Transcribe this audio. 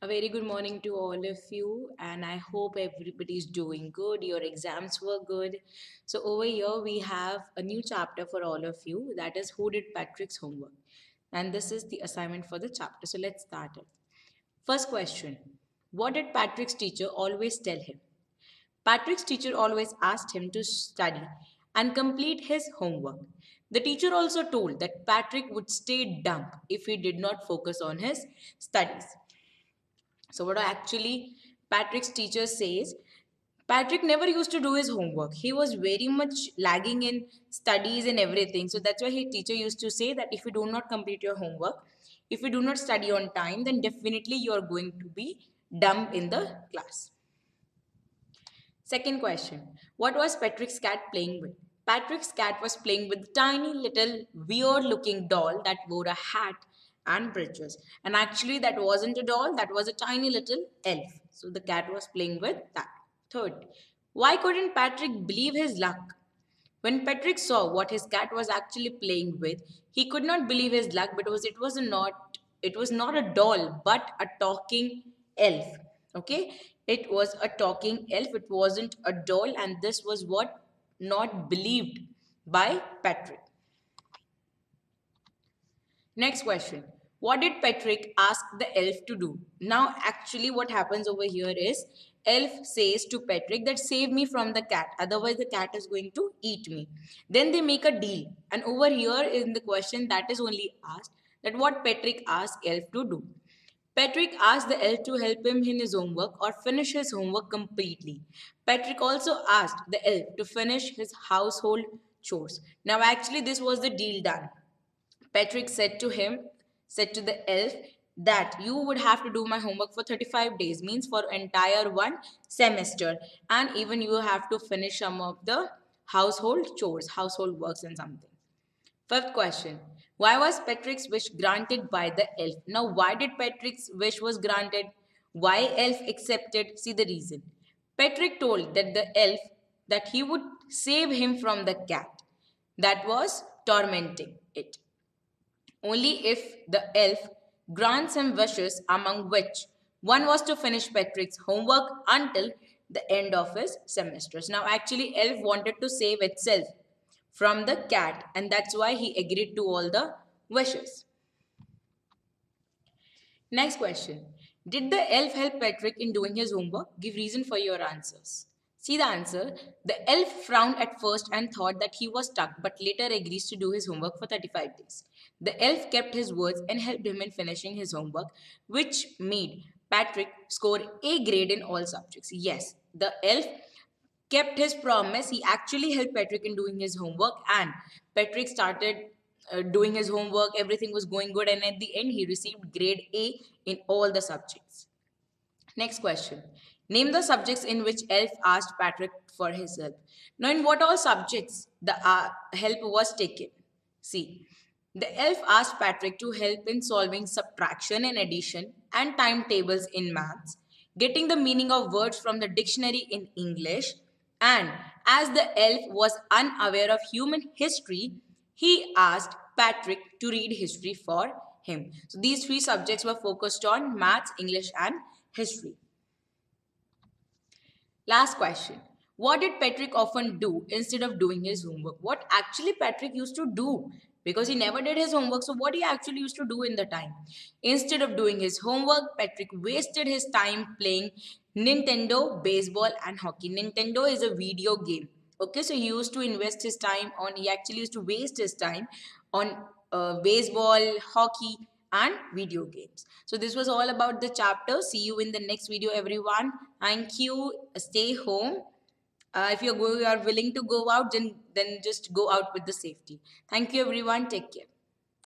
A very good morning to all of you, and I hope everybody's doing good. Your exams were good. So, over here, we have a new chapter for all of you, that is, Who Did Patrick's Homework? And this is the assignment for the chapter. So, let's start it. First question: what did Patrick's teacher always tell him? Patrick's teacher always asked him to study and complete his homework. The teacher also told that Patrick would stay dumb if he did not focus on his studies. So, what actually Patrick's teacher says, Patrick never used to do his homework. He was very much lagging in studies and everything. So, that's why his teacher used to say that if you do not complete your homework, if you do not study on time, then definitely you are going to be dumb in the class. Second question: what was Patrick's cat playing with? Patrick's cat was playing with a tiny little weird looking doll that wore a hat and breeches. And actually, that wasn't a doll, that was a tiny little elf. So the cat was playing with that. Third, why couldn't Patrick believe his luck? When Patrick saw what his cat was actually playing with, he could not believe his luck because it was not a doll but a talking elf. Okay? It was a talking elf. It wasn't a doll, and this was what not believed by Patrick. Next question. What did Patrick ask the elf to do? Now, actually, what happens over here is elf says to Patrick that save me from the cat, otherwise the cat is going to eat me. Then they make a deal, and over here in the question that is only asked that what Patrick asked elf to do. Patrick asked the elf to help him in his homework or finish his homework completely. Patrick also asked the elf to finish his household chores. Now, actually, this was the deal done. Patrick said to the elf that you would have to do my homework for 35 days, means for entire one semester, and even you have to finish some of the household chores, household works and something. Fifth question. Why was Patrick's wish granted by the elf? Now, why did Patrick's wish was granted? Why elf accepted? See the reason. Patrick told that the elf that he would save him from the cat that was tormenting it. Only if the elf grants him wishes, among which one was to finish Patrick's homework until the end of his semesters. Now, actually, elf wanted to save itself from the cat, and that's why he agreed to all the wishes. Next question. Did the elf help Patrick in doing his homework? Give reason for your answers. See the answer. The elf frowned at first and thought that he was stuck, but later agrees to do his homework for 35 days. The elf kept his words and helped him in finishing his homework, which made Patrick score A grade in all subjects. Yes, the elf kept his promise. He actually helped Patrick in doing his homework, and Patrick started doing his homework. Everything was going good, and at the end, he received grade A in all the subjects. Next question. Name the subjects in which Elf asked Patrick for his help. Now, in what all subjects the help was taken? See, the elf asked Patrick to help in solving subtraction and addition and timetables in maths, getting the meaning of words from the dictionary in English, and as the elf was unaware of human history, he asked Patrick to read history for him. So these three subjects were focused on maths, English, and history. Last question. What did Patrick often do instead of doing his homework? What actually Patrick used to do? Because he never did his homework. So, what he actually used to do in the time? Instead of doing his homework, Patrick wasted his time playing Nintendo, baseball, and hockey. Nintendo is a video game. Okay, so he used to invest his time on, he actually used to waste his time on baseball, hockey, and video games. So this was all about the chapter. See you in the next video, everyone. Thank you. Stay home. If you are willing to go out, then just go out with the safety. Thank you, everyone. Take care.